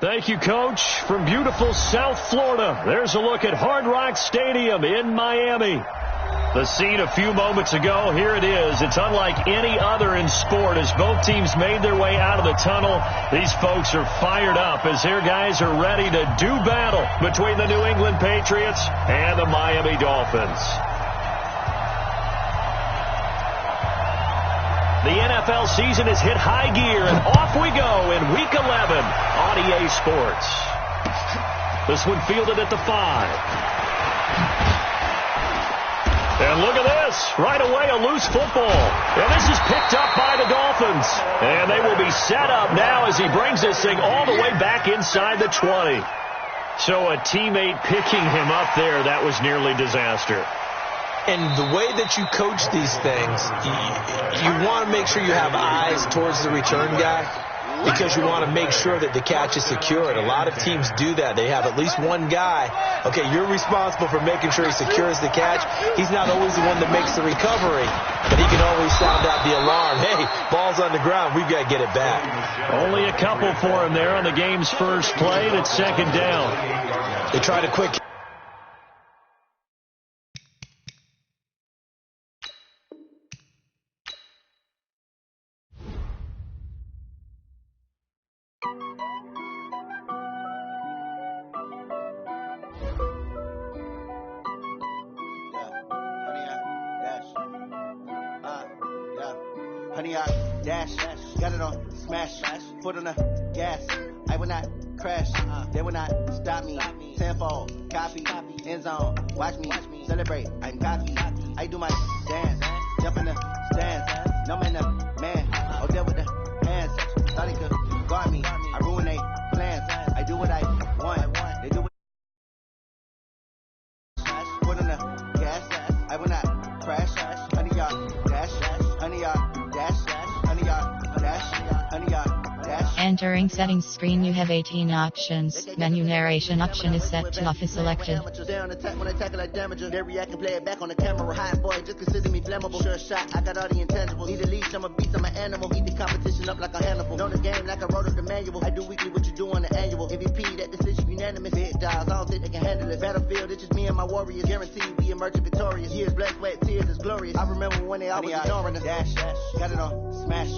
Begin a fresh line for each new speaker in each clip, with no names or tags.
Thank you, Coach. From beautiful South Florida, there's a look at Hard Rock Stadium in Miami. The scene a few moments ago, here it is. It's unlike any other in sport as both teams made their way out of the tunnel. These folks are fired up as their guys are ready to do battle between the New England Patriots and the Miami Dolphins. The NFL season has hit high gear, and off we go in Week 11 on EA Sports. This one fielded at the 5. And look at this. Right away, a loose football. And this is picked up by the Dolphins. And they will be set up now as he brings this thing all the way back inside the 20. So a teammate picking him up there, that was nearly disaster.
And the way that you coach these things, you want to make sure you have eyes towards the return guy because you want to make sure that the catch is secured. A lot of teams do that. They have at least one guy. Okay, you're responsible for making sure he secures the catch. He's not always the one that makes the recovery, but he can always sound out the alarm. Hey, ball's on the ground. We've got to get it back.
Only a couple for him there on the game's first play, and it's second down.
They tried a quick.
Honey, I dash, got it on smash, foot on the gas. I will not crash, they will not stop me. Tenfold, copy, end zone, watch me celebrate. I'm cocky, I do my dance, jump in the stands. No man, man, oh there with the hands. Thought he could guard me, I ruin they plans. I do what I want, they do what. Foot on the gas, I will not crash. Honey, y'all dash, honey, y'all.
Entering settings screen, you have 18 options. Menu narration option is set to off is selected.
They react and play it back on the camera. Hot boy, just consider me flammable. Sure shot, I got all the intangibles. Need a leash, I'm a beast, I'm an animal. Eat the competition up like a Hannibal. Know the game like I wrote up the manual. I do weekly what you do on the annual. MVP, that decision unanimous. Big dials, I don't think they can handle it. Battlefield, it's just me and my warriors. Guaranteed we emerge victorious. Years, blood, sweat, tears is glorious. I remember when they always ignoring us. Dash, got it on smash,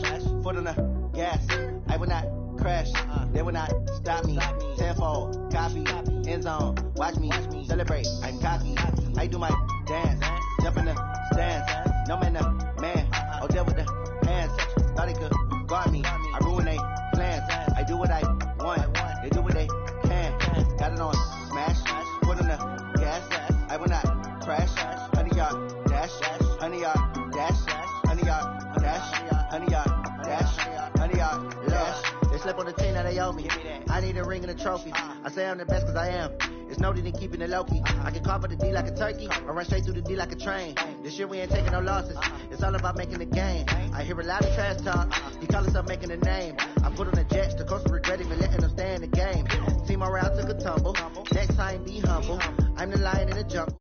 foot on the gas. I will not crash, they will not stop me. Tenfold, copy, end zone, watch me celebrate. I'm cocky, I do my dance, jump in the stands. No man, man, oh there with the hands. Thought he could guard me, I ruin they plans. I do what I want, they do what they can. Got it on smash, foot on the gas. I will not crash, honey y'all dash, honey y'all dash, honey y'all dash, honey y'all dash, honey y'all dash. They slept on the team that they owe me. I need a ring and a trophy. I say I'm the best cause I am. It's no need in keeping it low-key. I can carve up the D like a turkey or run straight through the D like a train. This year we ain't taking no losses. It's all about making the game. I hear a lot of trash talk. He call himself making a name. I put on the Jets. The coach regret even letting them stay in the game. Team morale took a tumble. Next time be humble. I'm the lion in the jungle.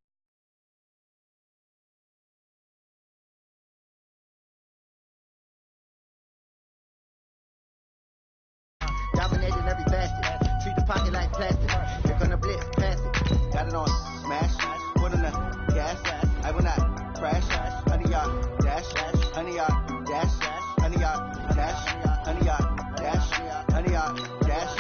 Dominating every basket. Treat the pocket like plastic. They're gonna blitz, pass it. Got it on smash. Foot on the gas. I will not crash. Honey, y'all dash. Honey, y'all dash. Honey, y'all dash. Honey, y'all dash. Honey, y'all dash.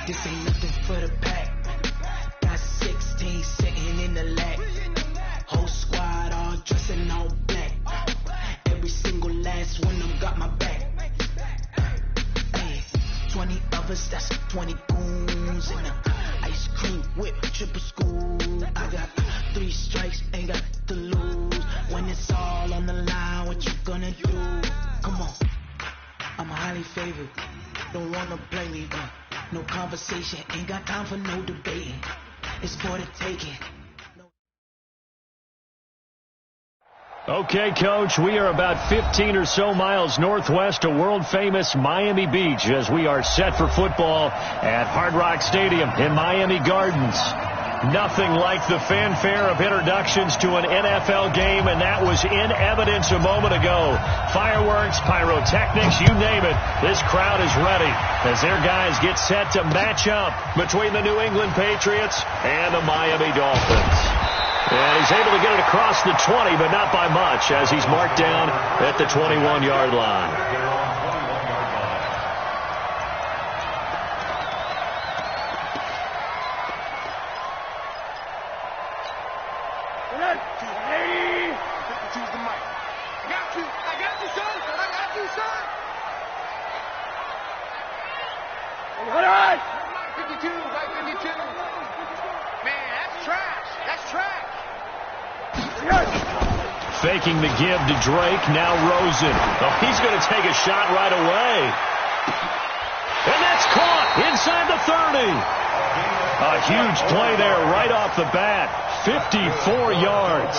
This ain't nothing for the pack. Got 16 sitting in the lap. Whole squad all dressing all black. Every single last one of them got my back. Hey, lovers, that's 20 goons. And ice cream whip, triple scoop. I got 3 strikes, ain't got to lose. When it's all on the line, what you gonna do? Come on, I'm highly favored. Don't wanna play me, no conversation. Ain't got time for no debating. It's for the taking.
Okay, Coach, we are about 15 or so miles northwest of world-famous Miami Beach as we are set for football at Hard Rock Stadium in Miami Gardens. Nothing like the fanfare of introductions to an NFL game, and that was in evidence a moment ago. Fireworks, pyrotechnics, you name it. This crowd is ready as their guys get set to match up between the New England Patriots and the Miami Dolphins. And he's able to get it across the 20, but not by much, as he's marked down at the 21-yard line. Faking the give to Drake, now Rosen. Oh, he's going to take a shot right away. And that's caught inside the 30. A huge play there right off the bat. 54 yards.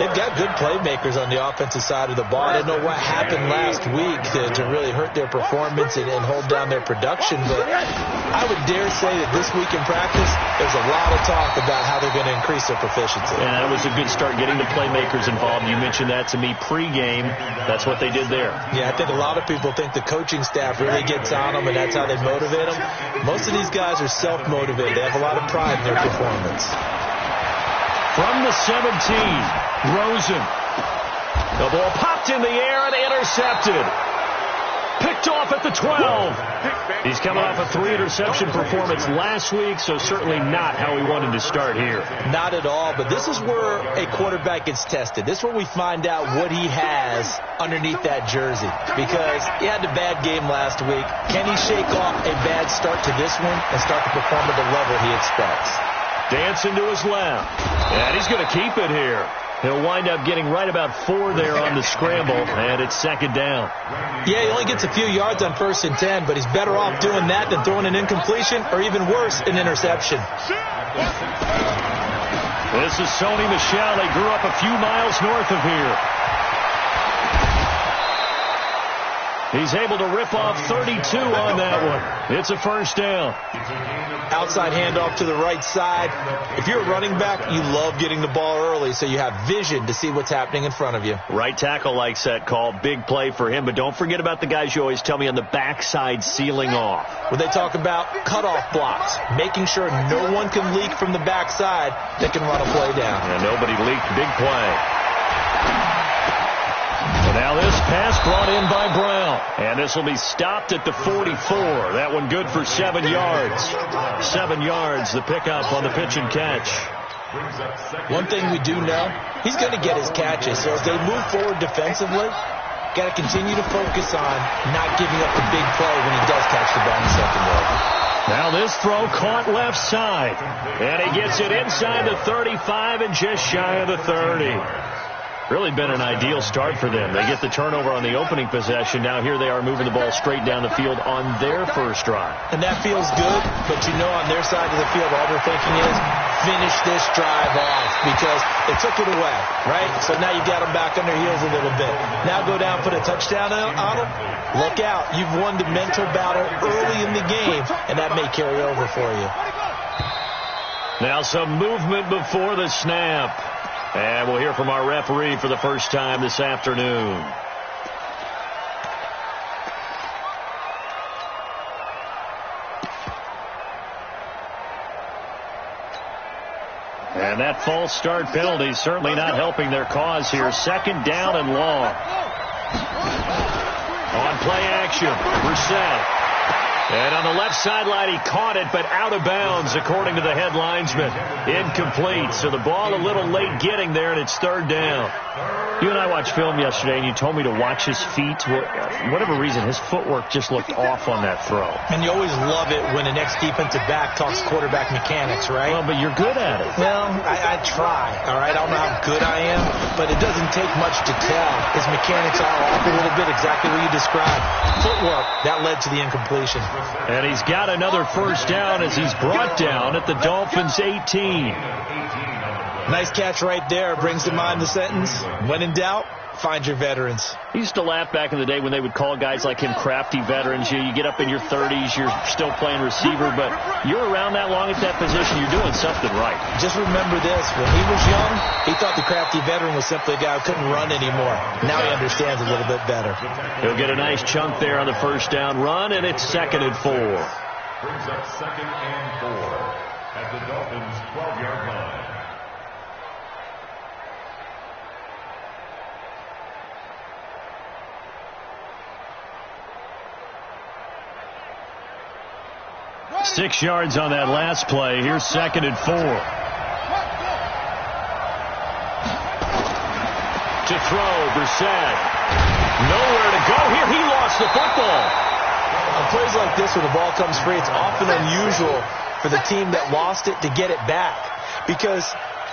They've got good playmakers on the offensive side of the ball. I don't know what happened last week to really hurt their performance and hold down their production, but I would dare say that this week in practice, there's a lot of talk about how they're going to increase their proficiency.
And that was a good start, getting the playmakers involved. You mentioned that to me pregame. That's what they did there.
Yeah, I think a lot of people think the coaching staff really gets on them, and that's how they motivate them. Most of these guys are self-motivated. They have a lot of pride in their performance.
From the 17, Rosen. The ball popped in the air and intercepted. Picked off at the 12. He's coming off a 3-interception performance last week, so certainly not how he wanted to start here.
Not at all, but this is where a quarterback gets tested. This is where we find out what he has underneath that jersey, because he had a bad game last week. Can he shake off a bad start to this one and start to perform at the level he expects?
Dancing to his left. And he's going to keep it here. He'll wind up getting right about 4 there on the scramble, and it's second down.
Yeah, he only gets a few yards on 1st and 10, but he's better off doing that than throwing an incompletion, or even worse, an interception.
This is Sony Michel. He grew up a few miles north of here. He's able to rip off 32 on that one. It's a first down.
Outside handoff to the right side. If you're a running back, you love getting the ball early so you have vision to see what's happening in front of you.
Right tackle likes that call. Big play for him, but don't forget about the guys you always tell me on the backside sealing off.
When they talk about cutoff blocks, making sure no one can leak from the backside that can run a play down.
And nobody leaked. Big play. And now this pass brought in by Brown. And this will be stopped at the 44. That one good for 7 yards. 7 yards, the pickup on the pitch and catch.
One thing we do know, he's going to get his catches. So as they move forward defensively, got to continue to focus on not giving up the big play when he does catch the ball in the secondary.
Now this throw caught left side. And he gets it inside the 35 and just shy of the 30. Really been an ideal start for them. They get the turnover on the opening possession. Now here they are moving the ball straight down the field on their first drive.
And that feels good, but you know on their side of the field, all they're thinking is finish this drive off because they took it away, right? So now you got them back on their heels a little bit. Now go down, put a touchdown on them. Look out. You've won the mental battle early in the game, and that may carry over for you.
Now some movement before the snap. And we'll hear from our referee for the first time this afternoon. And that false start penalty is certainly not helping their cause here. Second down and long. On play action, Brissett. And on the left sideline, he caught it, but out of bounds, according to the head linesman. Incomplete. So the ball a little late getting there, and it's third down. You and I watched film yesterday, and you told me to watch his feet. For whatever reason, his footwork just looked off on that throw.
And you always love it when an ex-defensive back talks quarterback mechanics, right?
Well, but you're good at it.
Well, I try, all right? I don't know how good I am, but it doesn't take much to tell. His mechanics are off a little bit, exactly what you described. Footwork, that led to the incompletion.
And he's got another first down as he's brought down at the Dolphins' 18.
Nice catch right there. Brings to mind the sentence, when in doubt, find your veterans.
He used to laugh back in the day when they would call guys like him crafty veterans. You get up in your 30s, you're still playing receiver, but you're around that long at that position, you're doing something right.
Just remember this. When he was young, he thought the crafty veteran was simply a guy who couldn't run anymore. Now he understands a little bit better.
He'll get a nice chunk there on the first down run, and it's 2nd and 4.
Brings up 2nd and 4 at the Dolphins' 12-yard line.
Six yards on that last play. Here's 2nd and 4. To throw, Brissett. Nowhere to go here. He lost the football.
On plays like this where the ball comes free, it's often unusual for the team that lost it to get it back. Because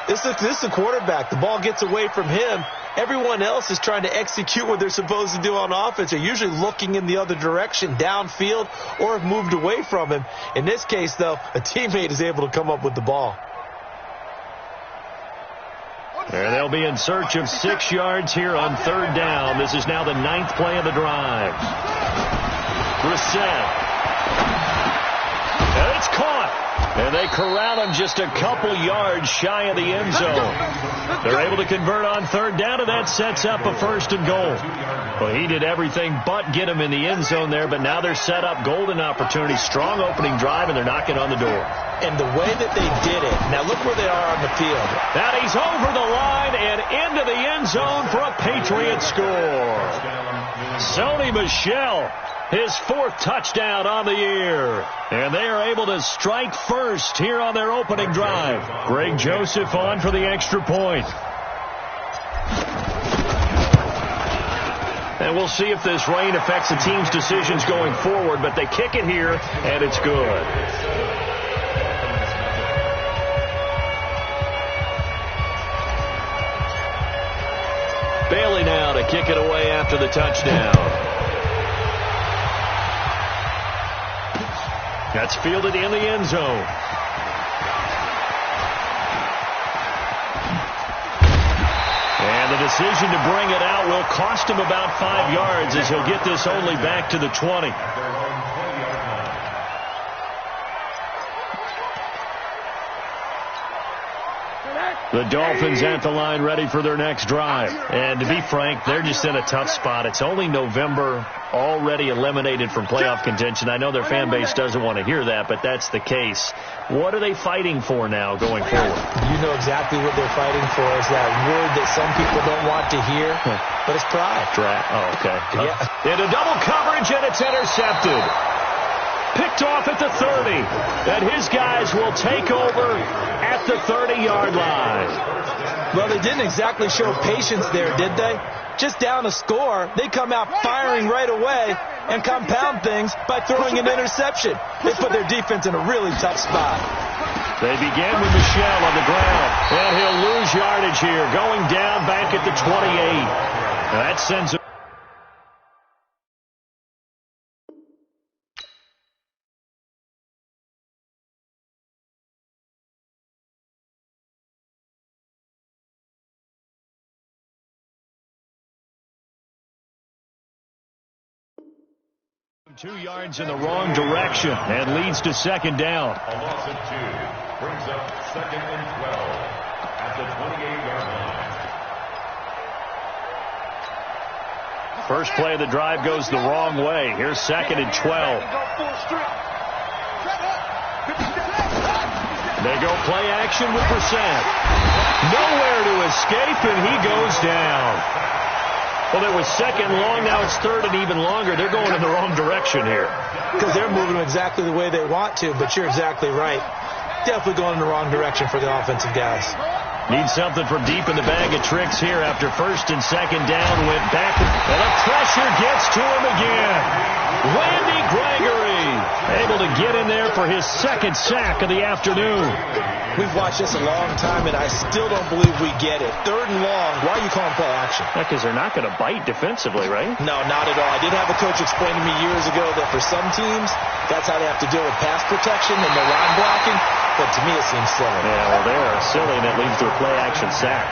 this is the quarterback. The ball gets away from him. Everyone else is trying to execute what they're supposed to do on offense. They're usually looking in the other direction, downfield, or have moved away from him. In this case, though, a teammate is able to come up with the ball.
There they'll be in search of 6 yards here on third down. This is now the 9th play of the drive. Brissett. And it's caught. And they corral him just a couple yards shy of the end zone. They're able to convert on third down, and that sets up a 1st and goal. Well, he did everything but get him in the end zone there, but now they're set up golden opportunity, strong opening drive, and they're knocking on the door.
And the way that they did it, now look where they are on the field.
That he's over the line and into the end zone for a Patriot score. Sony Michel, his 4th touchdown on the year. And they are able to strike first here on their opening drive. Greg Joseph on for the extra point. And we'll see if this rain affects the team's decisions going forward, but they kick it here, and it's good. Bailey now to kick it away after the touchdown. That's fielded in the end zone. And the decision to bring it out will cost him about 5 yards as he'll get this only back to the 20. The Dolphins at the line ready for their next drive. And to be frank, they're just in a tough spot. It's only November, already eliminated from playoff contention. I know their fan base doesn't want to hear that, but that's the case. What are they fighting for now going forward?
You know exactly what they're fighting for. Is that word that some people don't want to hear, but it's pride.
Oh, okay.
Yeah.
Into double coverage, and it's intercepted. Picked off at the 30. And his guys will take over at the 30-yard line.
Well, they didn't exactly show patience there, did they? Just down a score, they come out firing right away and compound things by throwing an interception. They put their defense in a really tough spot.
They begin with Michel on the ground, and he'll lose yardage here, going down back at the 28. Now that sends him. Two yards in the wrong direction and leads to second down.
A loss of 2 brings up 2nd and 12 at the 28-yard line.
First play of the drive goes the wrong way. Here's 2nd and 12. They go play action with Brissett. Nowhere to escape, and he goes down. Well, it was second long. Now it's third and even longer. They're going in the wrong direction here.
Because they're moving exactly the way they want to, but you're exactly right. Definitely going in the wrong direction for the offensive guys.
Need something from deep in the bag of tricks here after first and second down. Went back, and the pressure gets to him again. Randy Gregory able to get in there for his second sack of the afternoon.
We've watched this a long time, and I still don't believe we get it. Third and long, why are you calling play action?
Because they're not going to bite defensively, right?
No, not at all. I did have a coach explain to me years ago that for some teams, that's how they have to deal with pass protection and the line blocking. But to me, it seems silly.
Yeah, well, they are silly, and it leads to a play-action sack.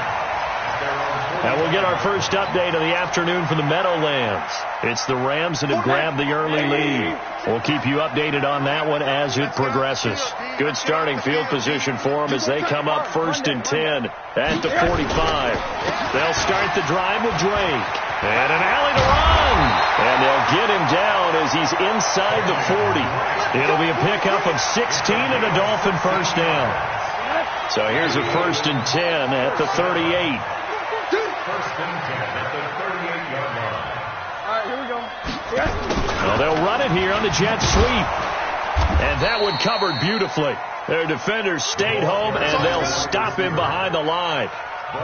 And we'll get our first update of the afternoon from the Meadowlands. It's the Rams that have grabbed the early lead. We'll keep you updated on that one as it progresses. Good starting field position for them as they come up first and 10 at the 45. They'll start the drive with Drake. And an alley to run. And they'll get him down as he's inside the 40. It'll be a pickup of 16 and a Dolphin first down. So here's a first and 10 at the 38.
First and 10 at the 38-yard line.
All right, here we go.
Well, they'll run it here on the jet sweep. And that one covered beautifully. Their defenders stayed home, and they'll stop him behind the line.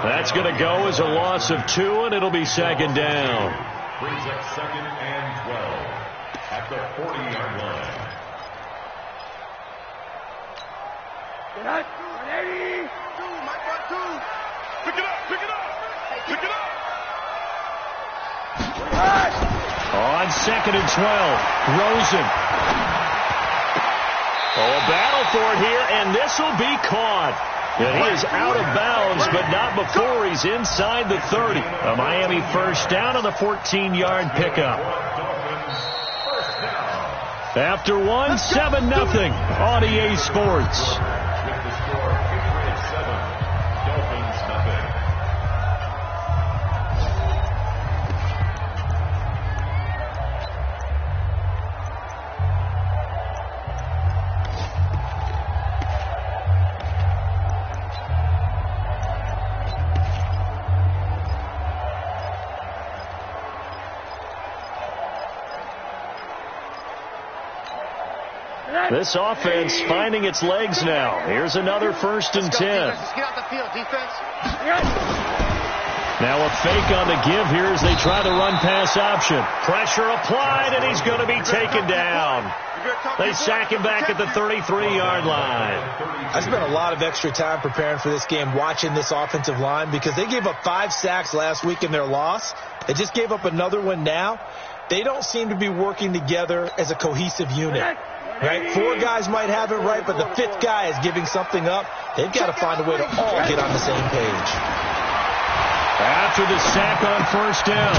That's going to go as a loss of 2, and it'll be second down.
Brings up second and 12 at the 40-yard line.
Good night. 180.
Pick it up, pick it up, pick it up.
On second and 12, Rosen. Oh, a battle for it here, and this will be caught. And he is out of bounds, but not before he's inside the 30. A Miami first down on the 14-yard pickup. After one, 7-0 on EA Sports.
With the score, Patriots 7, Dolphins nothing.
This offense finding its legs now. Here's another first and 10.
Let's get out the field, defense.
Now a fake on the give here as they try the run-pass option. Pressure applied, and he's going to be taken down. They sack him back at the 33-yard line.
I spent a lot of extra time preparing for this game watching this offensive line because they gave up 5 sacks last week in their loss. They just gave up another one now. They don't seem to be working together as a cohesive unit. Right? 4 guys might have it right, but the 5th guy is giving something up. They've got to find a way to all get on the same page.
After the sack on first down,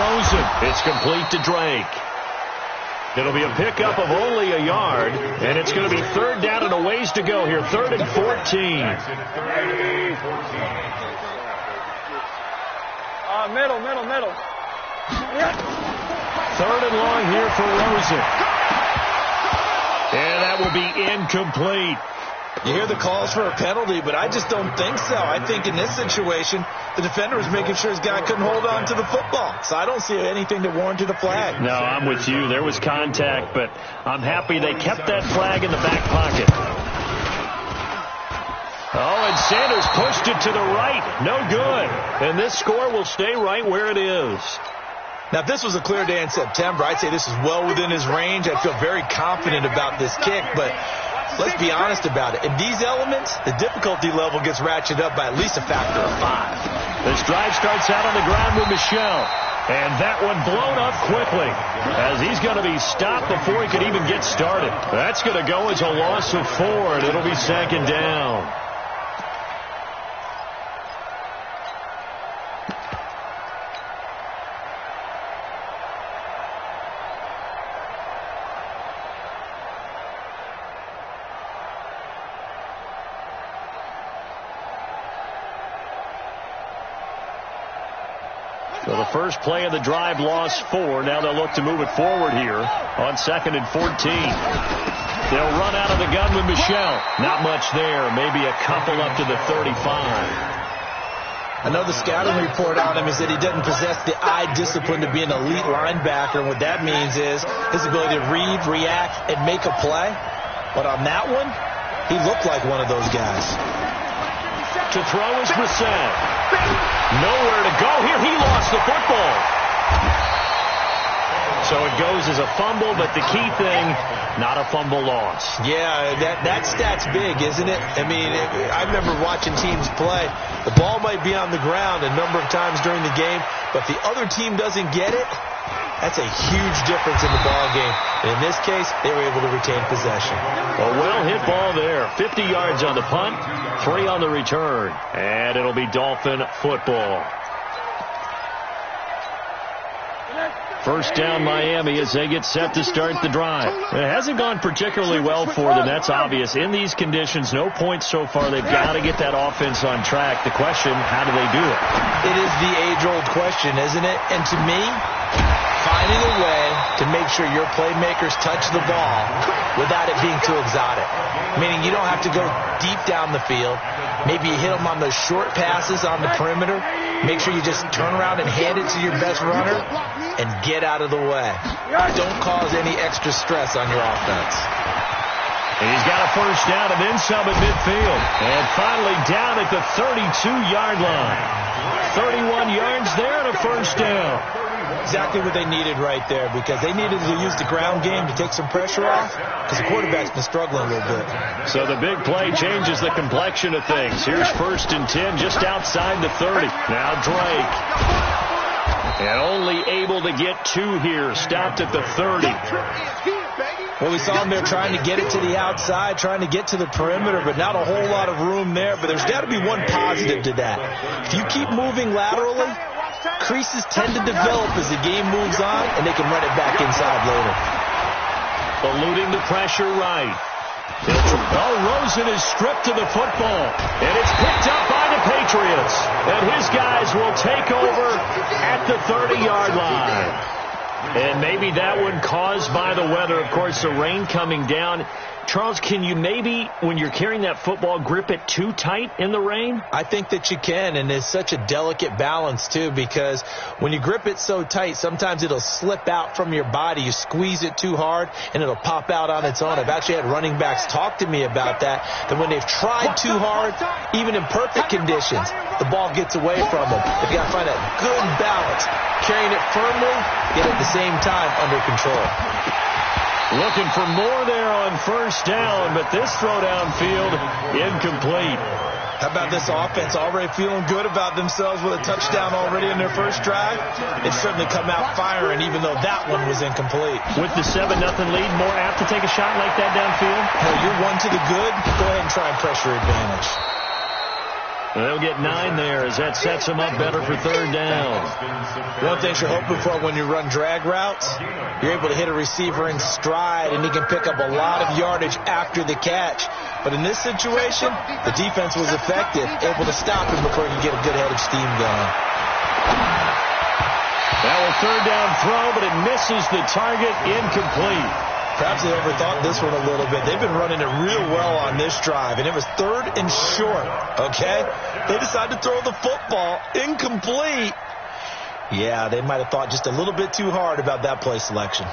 Rosen. It's complete to Drake. It'll be a pickup of only a yard, and it's going to be third down and a ways to go here. 3rd and 14.
Middle.
3rd and long here for Rosen. And that will be incomplete.
You hear the calls for a penalty, but I just don't think so. I think in this situation, the defender was making sure his guy couldn't hold on to the football. So I don't see anything that warranted a flag.
No, I'm with you. There was contact, but I'm happy they kept that flag in the back pocket. Oh, and Sanders pushed it to the right. No good. And this score will stay right where it is.
Now, if this was a clear day in September, I'd say this is well within his range. I'd feel very confident about this kick, but let's be honest about it. In these elements, the difficulty level gets ratcheted up by at least a factor of 5.
This drive starts out on the ground with Michel. And that one blown up quickly as he's going to be stopped before he could even get started. That's going to go as a loss of 4, and it'll be second down. So the first play of the drive lost 4. Now they'll look to move it forward here on 2nd and 14. They'll run out of the gun with Michel. Not much there. Maybe a couple up to the 35.
Another scouting report on him is that he doesn't possess the eye discipline to be an elite linebacker. And what that means is his ability to read, react, and make a play. But on that one, he looked like one of those guys.
To throw is Brissett. Nowhere to go here. He lost the football. So it goes as a fumble, but the key thing, not a fumble loss.
Yeah, that stat's big, isn't it? I mean, I remember watching teams play. The ball might be on the ground a number of times during the game, but if the other team doesn't get it, that's a huge difference in the ball game. And in this case, they were able to retain possession.
A well-hit ball there. 50 yards on the punt, 3 on the return. And it'll be Dolphin football. First down Miami as they get set to start the drive. It hasn't gone particularly well for them. That's obvious. In these conditions, no points so far. They've got to get that offense on track. The question, how do they do it?
It is the age-old question, isn't it? And to me, finding a way to make sure your playmakers touch the ball without it being too exotic. Meaning you don't have to go deep down the field. Maybe you hit them on those short passes on the perimeter. Make sure you just turn around and hand it to your best runner and get out of the way. Don't cause any extra stress on your offense.
And he's got a first down and then some at midfield. And finally down at the 32-yard line. 31 yards there and a first down.
Exactly what they needed right there, because they needed to use the ground game to take some pressure off, because the quarterback's been struggling a little bit.
So the big play changes the complexion of things. Here's 1st and 10 just outside the 30. Now Drake. And only able to get 2 here. Stopped at the 30.
Well, we saw him there trying to get it to the outside, trying to get to the perimeter, but not a whole lot of room there. But there's got to be one positive to that. If you keep moving laterally, creases tend to develop as the game moves on, and they can run it back inside later.
Eluding the pressure right. Rosen is stripped to the football, and it's picked up by the Patriots. And his guys will take over at the 30-yard line. And maybe that one caused by the weather. Of course, the rain coming down. Charles, can you maybe, when you're carrying that football, grip it too tight in the rain?
I think that you can, and it's such a delicate balance, too, because when you grip it so tight, sometimes it'll slip out from your body. You squeeze it too hard, and it'll pop out on its own. I've actually had running backs talk to me about that when they've tried too hard, even in perfect conditions, the ball gets away from them. They've got to find that good balance, carrying it firmly, yet at the same time under control.
Looking for more there on first down, but this throw downfield incomplete.
How about this offense already feeling good about themselves with a touchdown already in their first drive? It's certainly come out firing, even though that one was incomplete.
With the 7-0 lead, more apt to take a shot like that downfield?
Well, you're 1 to the good. Go ahead and try and pressure advantage.
They'll get 9 there as that sets them up better for 3rd down.
One thing you're hoping for when you run drag routes, you're able to hit a receiver in stride, and he can pick up a lot of yardage after the catch. But in this situation, the defense was effective, able to stop him before he could get a good head of steam going.
That was 3rd down throw, but it misses the target, incomplete.
Perhaps they overthought this one a little bit. They've been running it real well on this drive, and it was 3rd and short, okay? They decided to throw the football incomplete. Yeah, they might have thought just a little bit too hard about that play selection.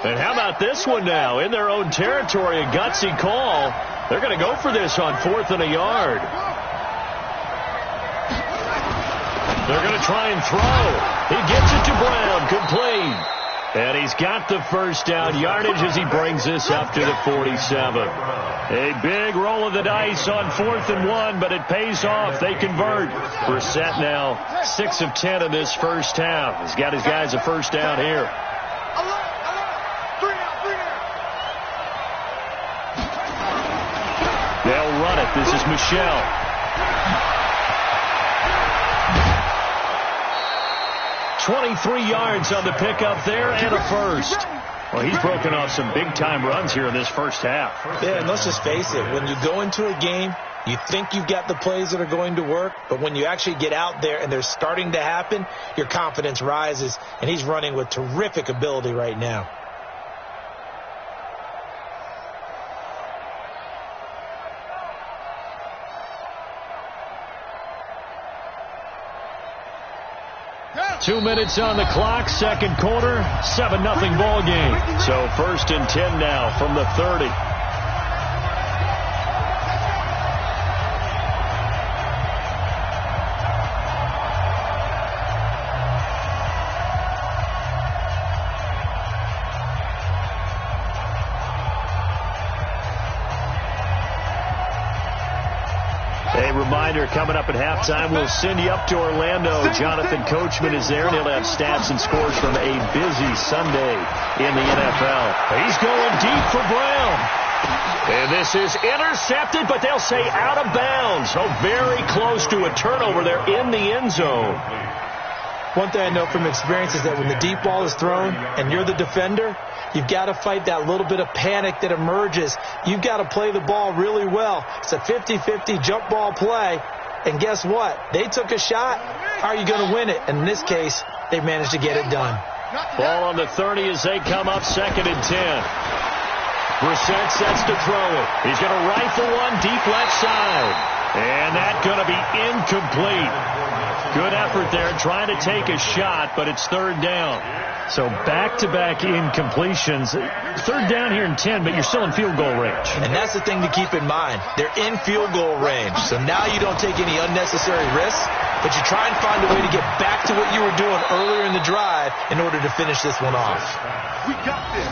And how about this one now? In their own territory, a gutsy call. They're going to go for this on 4th and a yard. They're going to try and throw. He gets it to Brown, complete. And he's got the first down yardage as he brings this up to the 47. A big roll of the dice on 4th and 1, but it pays off. They convert. Brissett now 6 of 10 in this first half. He's got his guys a first down here. They'll run it. This is Michelle. .23 yards on the pickup there and a first. Well, he's broken off some big-time runs here in this first half.
Yeah, and let's just face it. When you go into a game, you think you've got the plays that are going to work, but when you actually get out there and they're starting to happen, your confidence rises, and he's running with terrific ability right now.
2 minutes on the clock, second quarter, 7-0 ball game. So 1st and 10 now from the 30. Reminder, coming up at halftime, we'll send you up to Orlando. Jonathan Coachman is there, and he'll have stats and scores from a busy Sunday in the NFL. He's going deep for Brown. And this is intercepted, but they'll say out of bounds. So very close to a turnover there in the end zone.
One thing I know from experience is that when the deep ball is thrown and you're the defender, you've got to fight that little bit of panic that emerges. You've got to play the ball really well. It's a 50-50 jump ball play. And guess what? They took a shot. How are you going to win it? And in this case, they managed to get it done.
Ball on the 30 as they come up 2nd and 10. Brissett sets to throw it. He's going to rifle one deep left side. And that's going to be incomplete. Good effort there, trying to take a shot, but it's 3rd down. So back-to-back incompletions. 3rd down here in 10, but you're still in field goal range.
And that's the thing to keep in mind. They're in field goal range. So now you don't take any unnecessary risks, but you try and find a way to get back to what you were doing earlier in the drive in order to finish this one off.
We got this.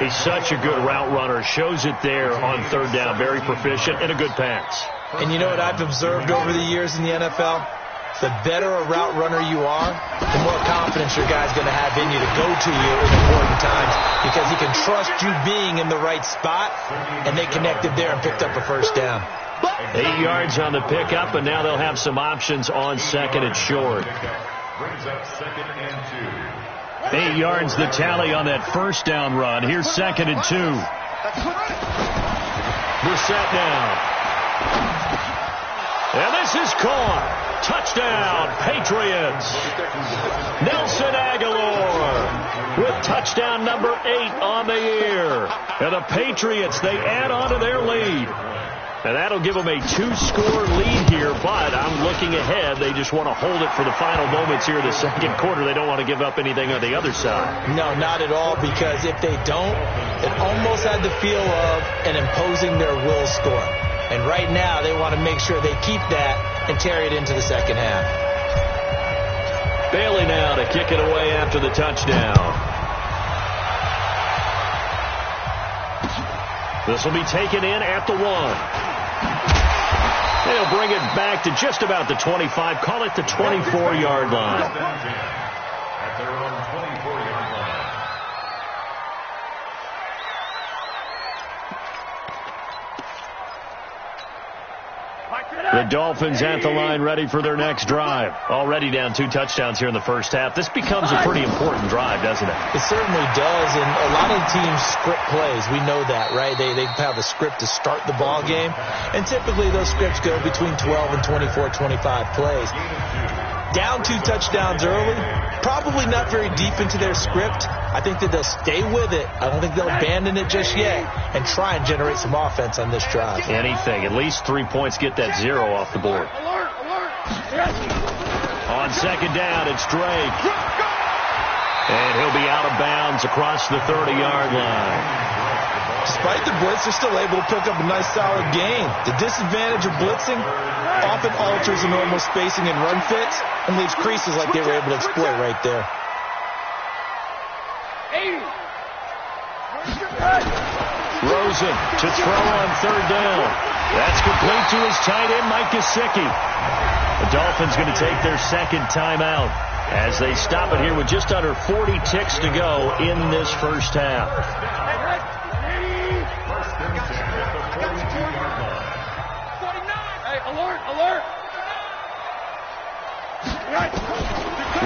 He's such a good route runner. Shows it there on 3rd down. Very proficient and a good pass.
And you know what I've observed over the years in the NFL? The better a route runner you are, the more confidence your guy's going to have in you to go to you in important times because he can trust you being in the right spot, and they connected there and picked up a 1st down.
8 yards on the pickup, and now they'll have some options on 2nd and short.
Brings up 2nd and 2.
8 yards the tally on that 1st down run. Here's 2nd and 2. Brissett now. And this is caught. Touchdown, Patriots. Nelson Aguilar with touchdown number 8 on the year. And the Patriots, they add on to their lead. And that'll give them a 2-score lead here, but I'm looking ahead. They just want to hold it for the final moments here in the 2nd quarter. They don't want to give up anything on the other side.
No, not at all, because if they don't, it almost had the feel of an imposing their will score. And right now, they want to make sure they keep that and carry it into the 2nd half.
Bailey now to kick it away after the touchdown. This will be taken in at the 1. They'll bring it back to just about the 25. Call it the 24-yard line.
At their own 24-yard line.
The Dolphins at the line, ready for their next drive. Already down 2 touchdowns here in the 1st half. This becomes a pretty important drive, doesn't it?
It certainly does, and a lot of teams script plays. We know that, right? They have a script to start the ball game, and typically those scripts go between 12 and 24, 25 plays. Down 2 touchdowns early, probably not very deep into their script. I think that they'll stay with it. I don't think they'll abandon it just yet and try and generate some offense on this drive.
Anything. At least 3 points, get that 0 off the board. On 2nd down, it's Drake. And he'll be out of bounds across the 30-yard line.
Despite the blitz, they're still able to pick up a nice solid gain. The disadvantage of blitzing often alters the normal spacing and run fits and leaves creases like they were able to exploit right there.
Rosen to throw on 3rd down. That's complete to his tight end, Mike Gesicki. The Dolphins going to take their 2nd timeout as they stop it here with just under 40 ticks to go in this 1st half.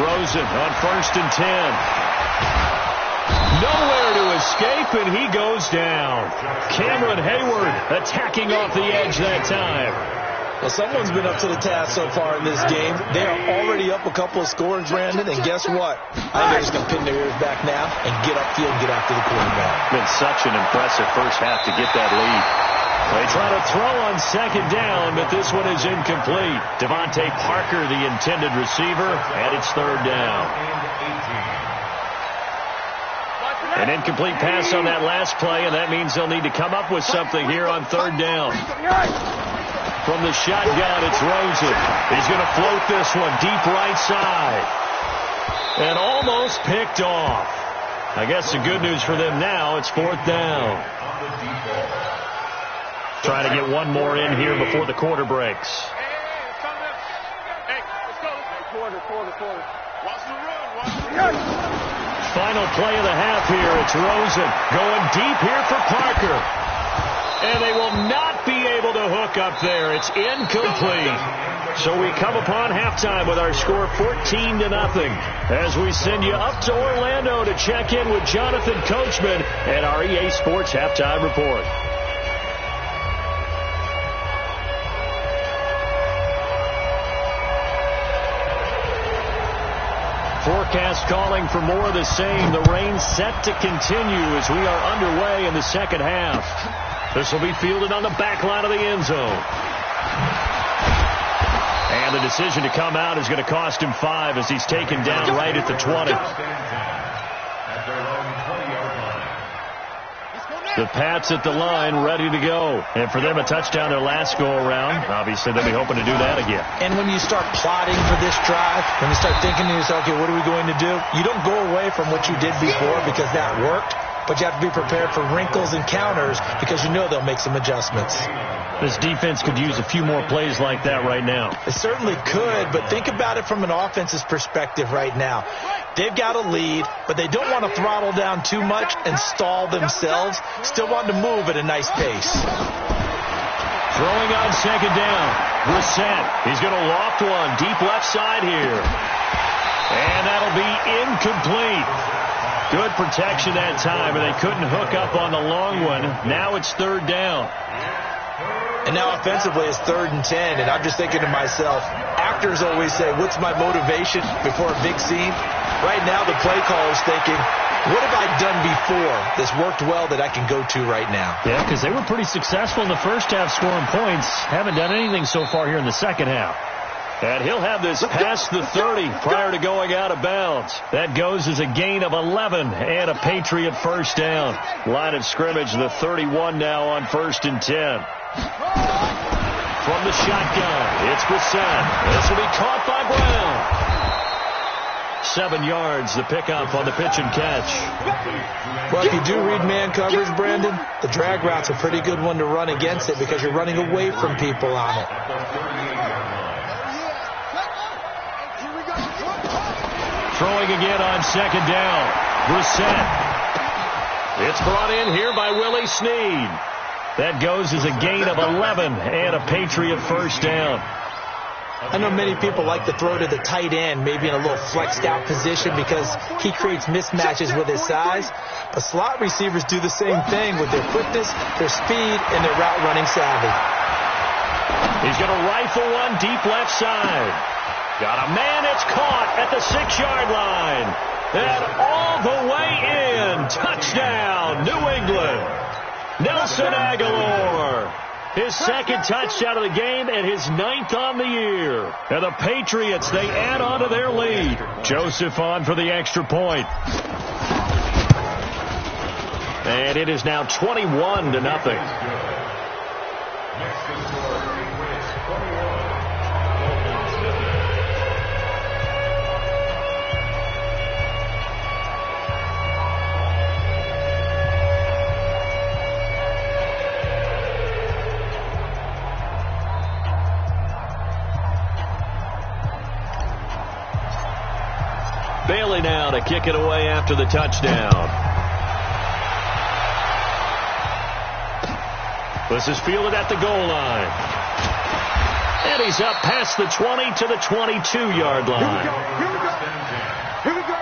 Rosen on 1st and 10. Nowhere to escape, and he goes down. Cameron Hayward attacking off the edge that time.
Well, someone's been up to the task so far in this game. They are already up a couple of scores, Brandon, and guess what? I think they're just going to pin their ears back now and get upfield and get after the quarterback.
Been such an impressive 1st half to get that lead. They try to throw on second down, but this one is incomplete. Devontae Parker, the intended receiver, and it's third down. An incomplete pass on that last play, and that means they'll need to come up with something here on third down. From the shotgun, it's Rosen. He's going to float this one deep right side. And almost picked off. I guess the good news for them now, it's fourth down. Trying to get one more in here before the quarter breaks.
Quarter. Watch the run.
Final play of the half here. It's Rosen going deep here for Parker. And they will not be able to hook up there. It's incomplete. So we come upon halftime with our score 14-0 as we send you up to Orlando to check in with Jonathan Coachman and our EA Sports Halftime Report. Forecast calling for more of the same. The rain set to continue as we are underway in the second half. This will be fielded on the back line of the end zone. And the decision to come out is going to cost him 5 as he's taken down right at the 20. The Pats at the line ready to go. And for them, a touchdown their last go-around. Obviously, they'll be hoping to do that again.
And when you start plotting for this drive, when you start thinking to yourself, okay, what are we going to do? You don't go away from what you did before because that worked. But you have to be prepared for wrinkles and counters because you know they'll make some adjustments.
This defense could use a few more plays like that right now.
It certainly could, but think about it from an offense's perspective right now. They've got a lead, but they don't want to throttle down too much and stall themselves. Still want to move at a nice pace.
Throwing on second down. Brissett. He's going to loft one deep left side here. And that'll be incomplete. Good protection that time, and they couldn't hook up on the long one. Now it's third down.
And now offensively it's 3rd and 10, and I'm just thinking to myself, actors always say, what's my motivation before a big scene? Right now the play caller's thinking, what have I done before that's worked well that I can go to right now?
Yeah, because they were pretty successful in the first half scoring points. Haven't done anything so far here in the second half. And he'll have this past the 30 prior to going out of bounds. That goes as a gain of 11 and a Patriot first down. Line of scrimmage, the 31 now on 1st and 10. From the shotgun, it's Brissett. This will be caught by Brown. 7 yards, the pickup on the pitch and catch.
Well, if you do read man coverage, Brandon, the drag route's a pretty good one to run against it because you're running away from people on it.
Throwing again on second down. Brissett. It's brought in here by Willie Snead. That goes as a gain of 11 and a Patriot first down.
I know many people like to throw to the tight end, maybe in a little flexed out position because he creates mismatches with his size. But slot receivers do the same thing with their quickness, their speed, and their route running savvy.
He's going to rifle one deep left side. Got a man, it's caught at the 6-yard line. And all the way in. Touchdown, New England. Nelson Aguilar. His second touchdown of the game and his 9th on the year. And the Patriots, they add on to their lead. Joseph on for the extra point. And it is now 21-0. Bailey now to kick it away after the touchdown. This is fielded at the goal line. And he's up past the 20 to the 22-yard line.
Here we go.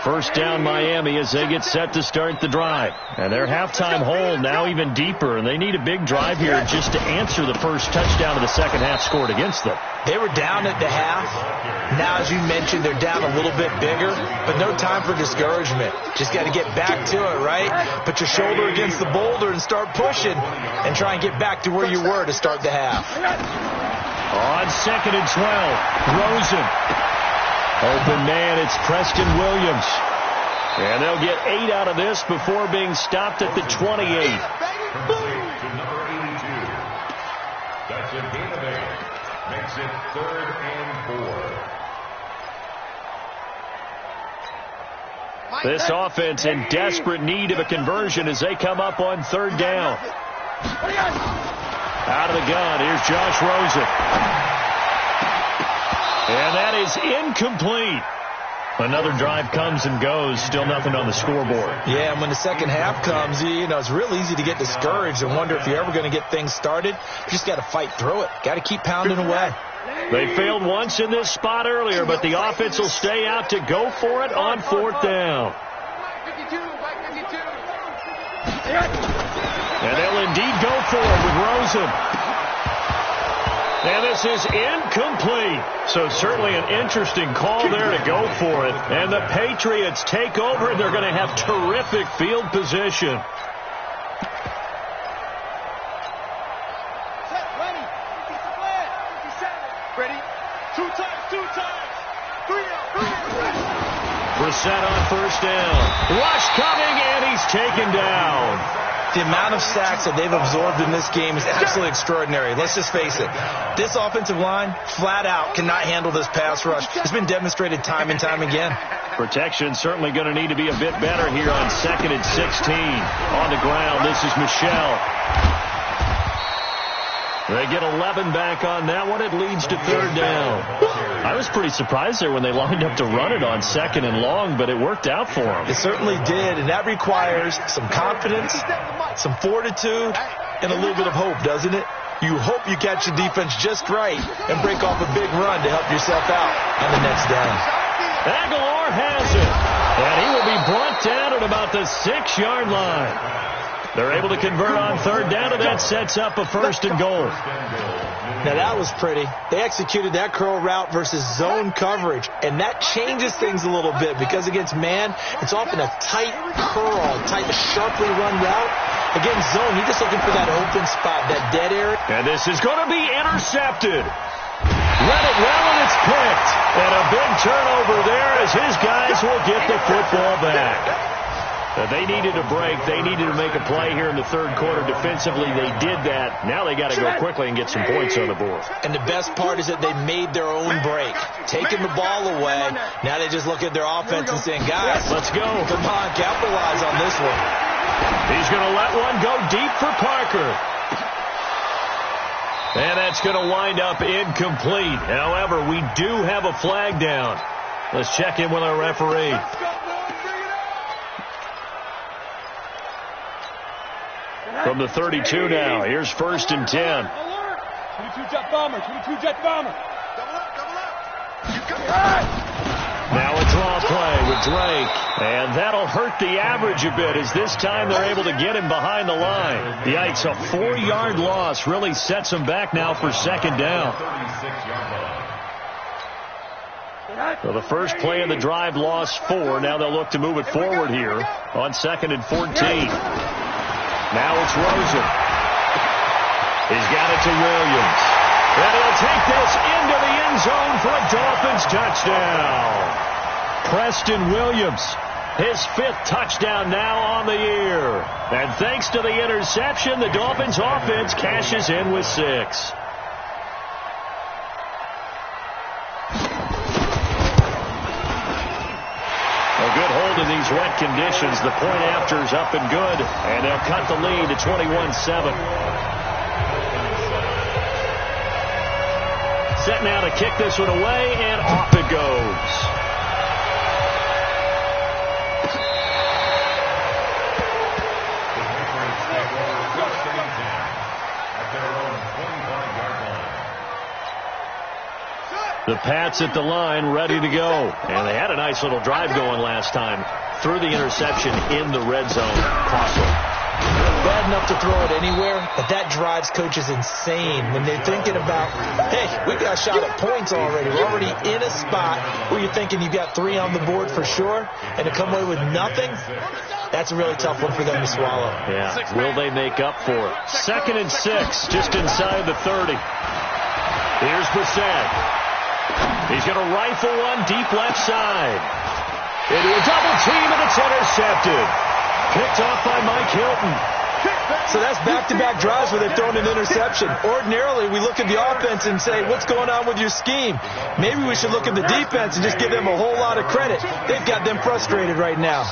First down Miami as they get set to start the drive. And their halftime hole now even deeper, and they need a big drive here just to answer the first touchdown of the second half scored against them.
They were down at the half. Now, as you mentioned, they're down a little bit bigger, but no time for discouragement. Just got to get back to it, right? Put your shoulder against the boulder and start pushing and try and get back to where you were to start the half.
On 2nd and 12, Rosen. Open man, it's Preston Williams. And they'll get 8 out of this before being stopped at the 28.
To number 82. That's a gain of 8. Makes it 3rd and 4.
This offense in desperate need of a conversion as they come up on 3rd down. Out of the gun, here's Josh Rosen. And that is incomplete. Another drive comes and goes, still nothing on the scoreboard.
Yeah, and when the second half comes, it's real easy to get discouraged and wonder if you're ever going to get things started. You just got to fight through it. Got to keep pounding away.
They failed once in this spot earlier, but the offense will stay out to go for it on 4th down. And they'll indeed go for it with Rosen. And this is incomplete. So certainly an interesting call there to go for it. And the Patriots take over, and they're going to have terrific field position.
Ready? 2 times. 3 out.
Brissett on 1st down. Rush coming, and he's taken down.
The amount of sacks that they've absorbed in this game is absolutely extraordinary. Let's just face it. This offensive line, flat out, cannot handle this pass rush. It's been demonstrated time and time again.
Protection certainly going to need to be a bit better here on 2nd and 16. On the ground, this is Michel. They get 11 back on that one. It leads to 3rd down. I was pretty surprised there when they lined up to run it on 2nd and long, but it worked out for them.
It certainly did, and that requires some confidence, some fortitude, and a little bit of hope, doesn't it? You hope you catch your defense just right and break off a big run to help yourself out on the next down.
Aguilar has it, and he will be brought down at about the 6-yard line. They're able to convert on 3rd down, and that sets up a 1st and goal.
Now, that was pretty. They executed that curl route versus zone coverage, and that changes things a little bit because against man, it's often a tight curl, tight, sharply run route. Against zone, you're just looking for that open spot, that dead area.
And this is going to be intercepted. Read it well, and it's picked. And a big turnover there as his guys will get the football back. They needed a break. They needed to make a play here in the 3rd quarter. Defensively, they did that. Now they got to go quickly and get some points on the board.
And the best part is that they made their own break, taking the ball away. Now they just look at their offense and saying, guys,
let's go.
Come on, capitalize on this one.
He's going to let one go deep for Parker. And that's going to wind up incomplete. However, we do have a flag down. Let's check in with our referee. From the 32 now, here's 1st and 10.
22 jet bomber. Double up.
Now a draw play with Drake. And that'll hurt the average a bit as this time they're able to get him behind the line. Yikes, a 4-yard loss really sets him back now for 2nd down. So the first play of the drive lost 4. Now they'll look to move it forward here on 2nd and 14. Now it's Rosen. He's got it to Williams. And he'll take this into the end zone for a Dolphins touchdown. Preston Williams, his 5th touchdown now on the year. And thanks to the interception, the Dolphins offense cashes in with 6. Good hold in these wet conditions. The point after is up and good, and they'll cut the lead to 21-7. Set now to kick this one away, and off it goes.
At their own 25-yard line.
The Pats at the line, ready to go. And they had a nice little drive going last time. Threw the interception in the red zone. Costly.
Bad enough to throw it anywhere, but that drives coaches insane when they're thinking about, hey, we got a shot at points already. We're already in a spot where you're thinking you've got 3 on the board for sure, and to come away with nothing, that's a really tough one for them to swallow.
Yeah, will they make up for it? 2nd and 6, just inside the 30. Here's Brissett. He's going to rifle one deep left side. Into a double team, and it's intercepted. Picked off by Mike Hilton.
So that's back-to-back drives where they've thrown an interception. Ordinarily, we look at the offense and say, what's going on with your scheme? Maybe we should look at the defense and just give them a whole lot of credit. They've got them frustrated right now.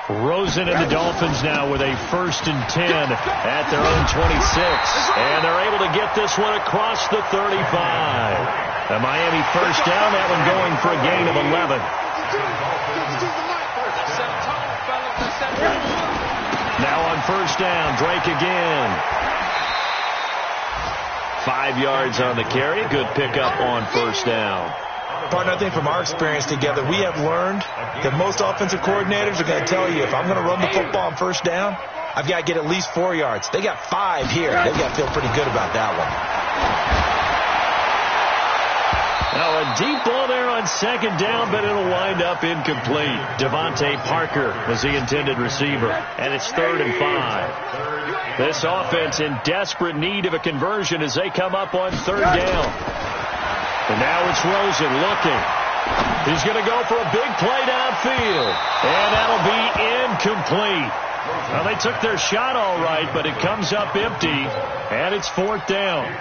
Rosen and the Dolphins now with a 1st and 10 at their own 26. And they're able to get this one across the 35. The Miami first down, that one going for a gain of 11. Now on 1st down, Drake again. 5 yards on the carry. Good pickup on 1st down.
Partner, I think from our experience together, we have learned that most offensive coordinators are going to tell you, if I'm going to run the football on 1st down, I've got to get at least 4 yards. They got 5 here. They've got to feel pretty good about that one.
Now a deep ball there on 2nd down, but it'll wind up incomplete. Devontae Parker was the intended receiver, and it's 3rd and 5. This offense in desperate need of a conversion as they come up on 3rd down. And now it's Rosen looking. He's going to go for a big play downfield, and that'll be incomplete. Well, they took their shot all right, but it comes up empty, and it's 4th down.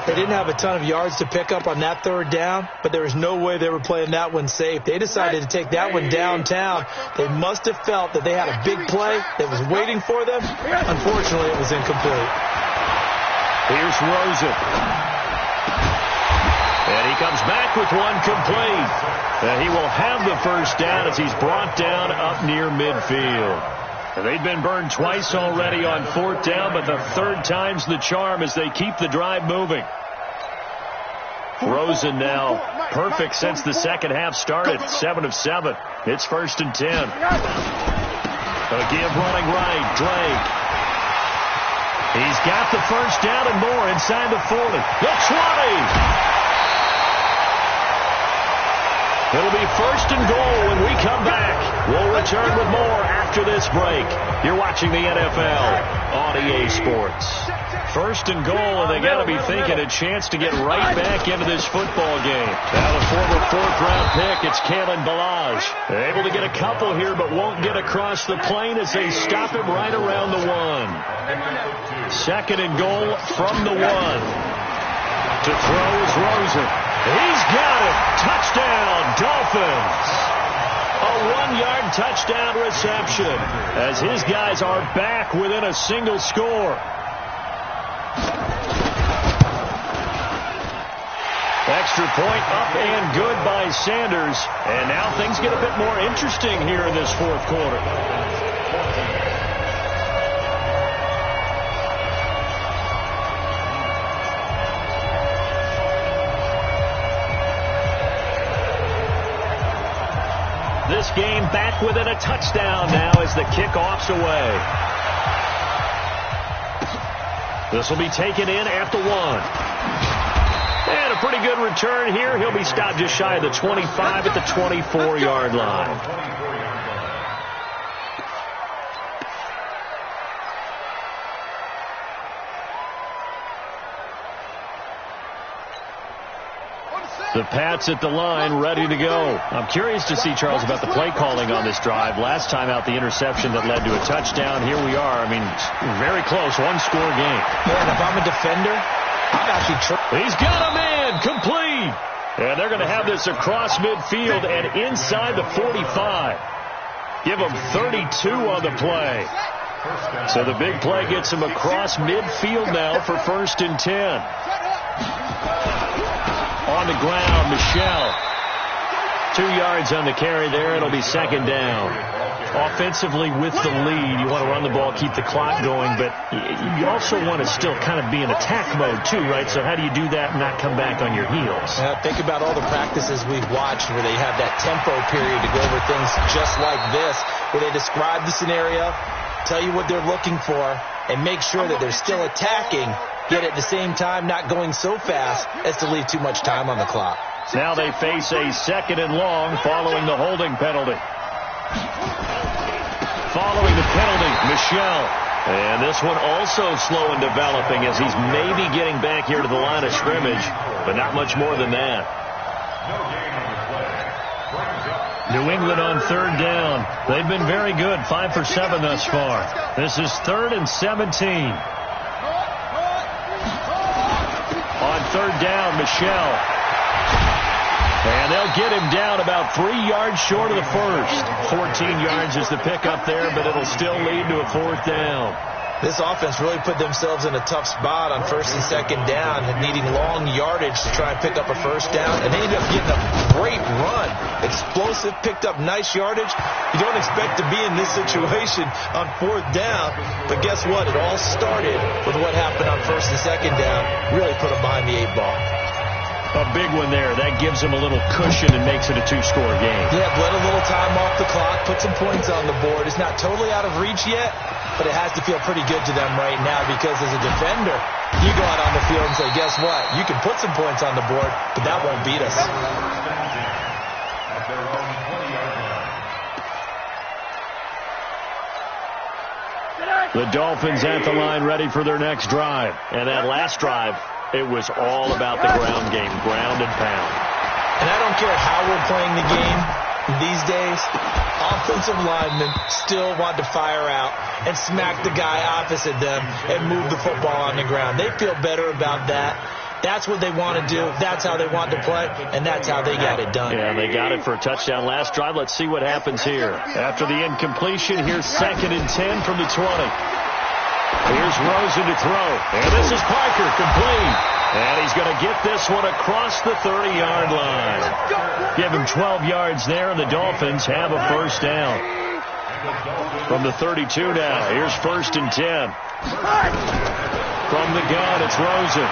They didn't have a ton of yards to pick up on that 3rd down, but there was no way they were playing that one safe. They decided to take that one downtown. They must have felt that they had a big play that was waiting for them. Unfortunately, it was incomplete.
Here's Rosen. And he comes back with one complete. And he will have the 1st down as he's brought down up near midfield. They've been burned twice already on 4th down, but the 3rd time's the charm as they keep the drive moving. Rosen now perfect since the 2nd half started, 7 of 7. It's 1st and 10. A give running right, Drake. He's got the 1st down and more inside the 40. The 20. It'll be 1st and goal when we come back. We'll return with more after this break. You're watching the NFL on EA Sports. 1st and goal, and they got to be thinking a chance to get right back into this football game. Now the former 4th-round pick, it's Kalen Ballage. They're able to get a couple here, but won't get across the plane as they stop him right around the 1. 2nd and goal from the 1. To throw is Rosen. He's got it. Touchdown, Dolphins. A 1-yard touchdown reception as his guys are back within a single score. Extra point up and good by Sanders. And now things get a bit more interesting here in this 4th quarter. This game back within a touchdown now as the kickoff's away. This will be taken in after 1. And a pretty good return here. He'll be stopped just shy of the 25 at the 24-yard line. The Pats at the line, ready to go. I'm curious to see, Charles, about the play calling on this drive. Last time out, the interception that led to a touchdown. Here we are. I mean, very close, 1-score game.
Man, if I'm a defender, I'm actually
He's got him in, complete. And they're going to have this across midfield and inside the 45. Give them 32 on the play. So the big play gets him across midfield now for 1st and 10. On the ground, Michelle. 2 yards on the carry there. It'll be 2nd down. Offensively with the lead, you want to run the ball, keep the clock going, but you also want to still kind of be in attack mode too, right? So how do you do that and not come back on your heels?
Yeah, think about all the practices we've watched where they have that tempo period to go over things just like this, where they describe the scenario, tell you what they're looking for, and make sure that they're still attacking, yet at the same time not going so fast as to leave too much time on the clock.
Now they face a 2nd and long following the holding penalty. Following the penalty, Michel. And this one also slow in developing as he's maybe getting back here to the line of scrimmage, but not much more than that. New England on 3rd down. They've been very good, 5 for 7 thus far. This is 3rd and 17. On 3rd down, Michel. And they'll get him down about 3 yards short of the first. 14 yards is the pickup there, but it'll still lead to a 4th down.
This offense really put themselves in a tough spot on 1st and 2nd down, and needing long yardage to try and pick up a 1st down. And they ended up getting a great run. Explosive, picked up nice yardage. You don't expect to be in this situation on 4th down, but guess what? It all started with what happened on 1st and 2nd down. Really put them behind the 8 ball.
A big one there. That gives them a little cushion and makes it a 2-score game.
Yeah, bled a little time off the clock, put some points on the board. It's not totally out of reach yet, but it has to feel pretty good to them right now because as a defender, you go out on the field and say, guess what? You can put some points on the board, but that won't beat us.
The Dolphins at the line ready for their next drive. And that last drive, it was all about the ground game, ground and pound.
And I don't care how we're playing the game these days, offensive linemen still want to fire out and smack the guy opposite them and move the football on the ground. They feel better about that. That's what they want to do. That's how they want to play, and that's how they got it done.
Yeah, they got it for a touchdown last drive. Let's see what happens here. After the incompletion, here's 2nd and 10 from the 20. Here's Rosen to throw. And this is Parker, complete. And he's going to get this one across the 30-yard line. Give him 12 yards there, and the Dolphins have a 1st down. From the 32 now, here's 1st and 10. From the gun, it's Rosen.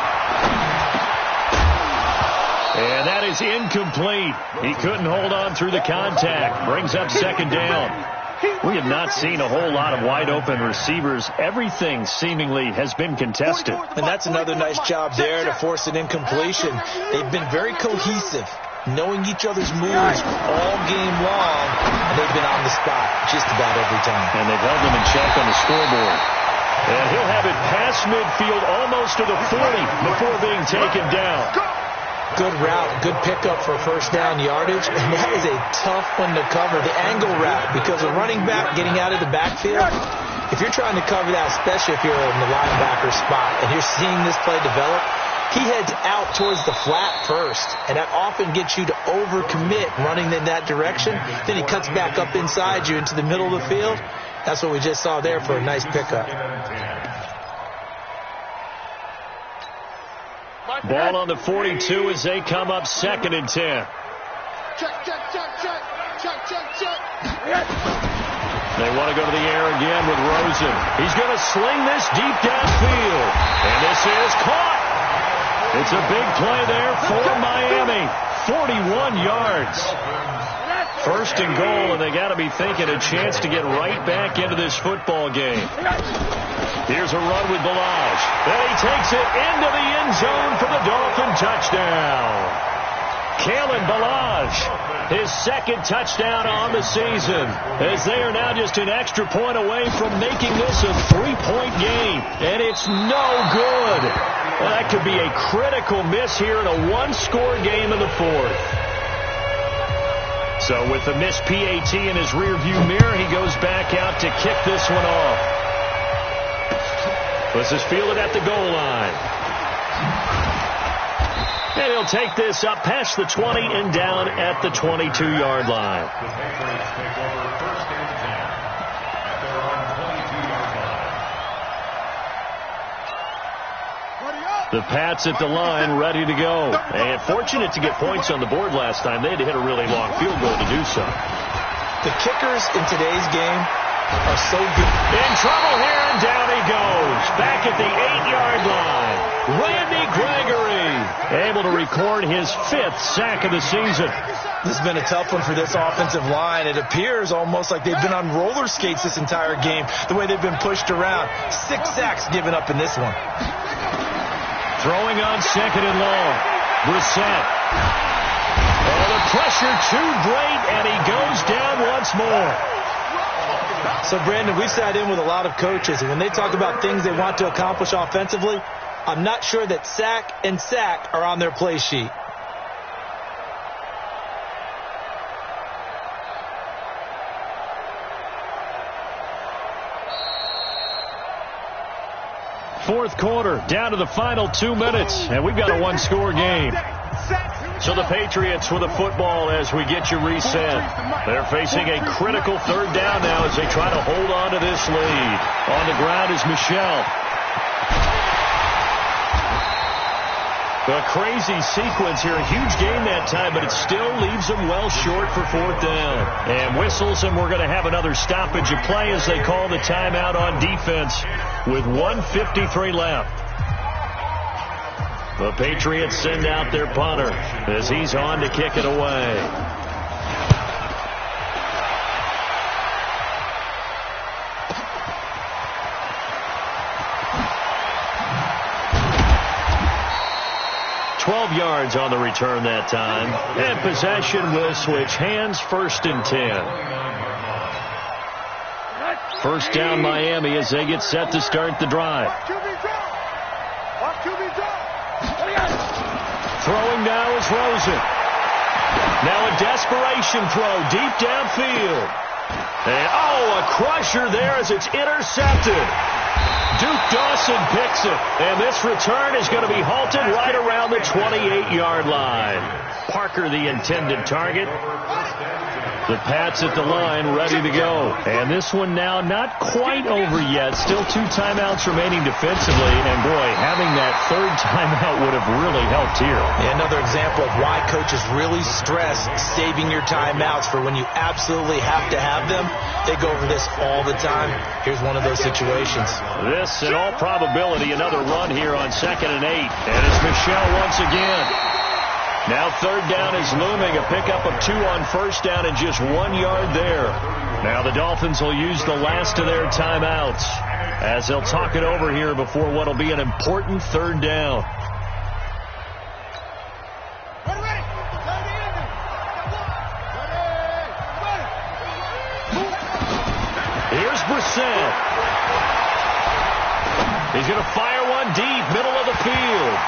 And that is incomplete. He couldn't hold on through the contact. Brings up 2nd down. We have not seen a whole lot of wide-open receivers. Everything seemingly has been contested.
And that's another nice job there to force an incompletion. They've been very cohesive, knowing each other's moves all game long, and they've been on the spot just about every time.
And they've held them in check on the scoreboard. And he'll have it past midfield almost to the 40 before being taken down.
Good route, good pickup for 1st down yardage, and that is a tough one to cover, the angle route, because a running back getting out of the backfield, if you're trying to cover that, especially if you're in the linebacker spot and you're seeing this play develop, he heads out towards the flat first, and that often gets you to overcommit running in that direction. Then he cuts back up inside you into the middle of the field. That's what we just saw there for a nice pickup.
Ball on the 42 as they come up 2nd and 10.
Check, check, check, check. Check, check, check.
They want to go to the air again with Rosen. He's going to sling this deep downfield. And this is caught. It's a big play there for Miami. 41 yards. 1st and goal, and they got to be thinking a chance to get right back into this football game. Here's a run with Balaj. And he takes it into the end zone for the Dolphin touchdown. Kalen Balaj, his 2nd touchdown on the season, as they are now just an extra point away from making this a 3-point game. And it's no good. That could be a critical miss here in a 1-score game in the 4th. So with the missed PAT in his rearview mirror, he goes back out to kick this one off. Let's just field it at the goal line. And he'll take this up past the 20 and down at the 22-yard line. The Pats at the line, ready to go. And fortunate to get points on the board last time. They had to hit a really long field goal to do so.
The kickers in today's game are so good.
In trouble here, and down he goes. Back at the 8-yard line. Randy Gregory able to record his 5th sack of the season.
This has been a tough one for this offensive line. It appears almost like they've been on roller skates this entire game, the way they've been pushed around. 6 sacks given up in this one.
Throwing on 2nd and long. Brissett. Oh, the pressure too great, and he goes down once more.
So, Brandon, we've sat in with a lot of coaches, and when they talk about things they want to accomplish offensively, I'm not sure that sack and sack are on their play sheet.
Fourth quarter, down to the final 2 minutes, and we've got a one-score game. So the Patriots with the football as we get you reset. They're facing a critical 3rd down now as they try to hold on to this lead. On the ground is Michel. A crazy sequence here. A huge game that time, but it still leaves them well short for 4th down. And whistles, and we're going to have another stoppage of play as they call the timeout on defense with 1:53 left. The Patriots send out their punter as he's on to kick it away. Yards on the return that time, and possession will switch hands. 1st and 10. 1st down Miami as they get set to start the drive. Throwing now is Rosen. Now a desperation throw deep downfield, and a crusher there as it's intercepted. Duke Dawson picks it, and this return is going to be halted right around the 28-yard line. Parker, the intended target. The Pats at the line, ready to go. And this one now not quite over yet. Still 2 timeouts remaining defensively. And, boy, having that 3rd timeout would have really helped here.
Yeah, another example of why coaches really stress saving your timeouts for when you absolutely have to have them. They go over this all the time. Here's one of those situations.
This, in all probability, another run here on 2nd and 8. And it's Michel once again. Now 3rd down is looming. A pickup of 2 on 1st down and just 1 yard there. Now the Dolphins will use the last of their timeouts as they'll talk it over here before what will be an important 3rd down. Here's Brissett. He's going to fire one deep, middle of the field.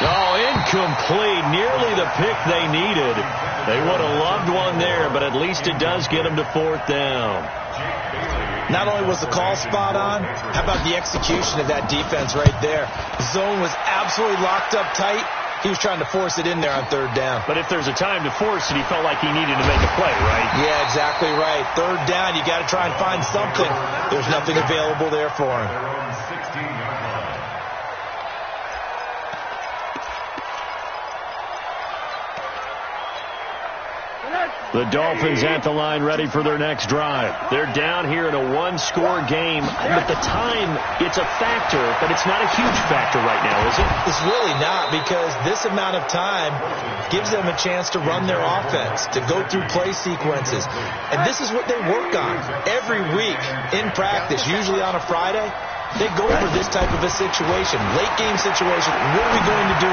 Oh, incomplete. Nearly the pick they needed. They would have loved one there, but at least it does get them to 4th down.
Not only was the call spot on, how about the execution of that defense right there? The zone was absolutely locked up tight. He was trying to force it in there on 3rd down.
But if there's a time to force it, he felt like he needed to make a play, right?
Yeah, exactly right. 3rd down, you got to try and find something. There's nothing available there for him.
The Dolphins at the line ready for their next drive. They're down here in a one-score game. At the time, it's a factor, but it's not a huge factor right now, is it?
It's really not, because this amount of time gives them a chance to run their offense, to go through play sequences. And this is what they work on every week in practice, usually on a Friday. They go over this type of a situation, late game situation. What are we going to do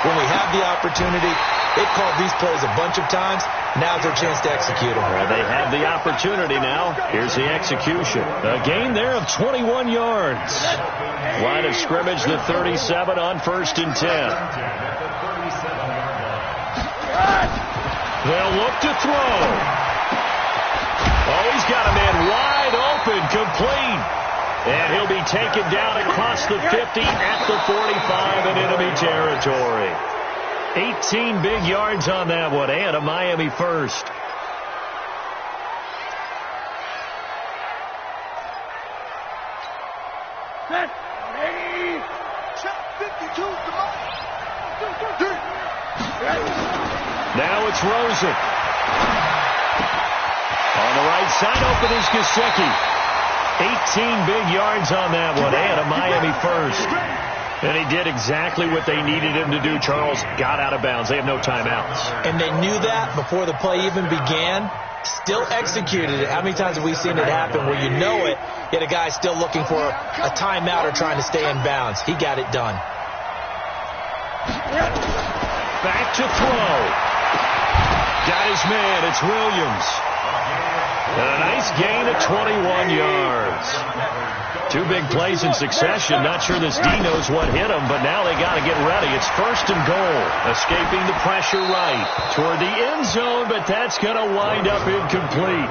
when we have the opportunity? They've called these plays a bunch of times. Now's their chance to execute them.
Well, they have the opportunity now. Here's the execution. A gain there of 21 yards. Line of scrimmage, the 37 on 1st and 10. They'll look to throw. Oh, he's got a man wide open, complete. And he'll be taken down across the 50 at the 45 in enemy territory. 18 big yards on that one, and a Miami first. Now it's Rosen. On the right side, open is Gesicki. 18 big yards on that one, and a Miami first. And he did exactly what they needed him to do. Charles got out of bounds. They have no timeouts.
And they knew that before the play even began. Still executed it. How many times have we seen it happen where you know it, yet a guy still looking for a timeout or trying to stay in bounds? He got it done.
Back to throw. Got his man. It's Williams. And a nice gain of 21 yards. 2 big plays in succession. Not sure this D knows what hit him, but now they got to get ready. It's 1st and goal. Escaping the pressure right toward the end zone, but that's going to wind up incomplete.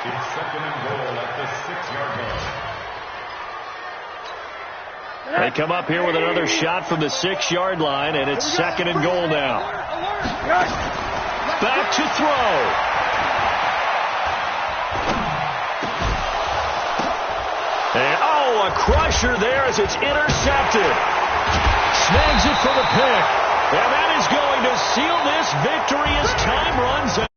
It's 2nd and goal at the 6-yard line.
They come up here with another shot from the 6-yard line, and it's 2nd and goal now. Back to throw. And, a crusher there as it's intercepted. Snags it for the pick. And that is going to seal this victory as time runs out.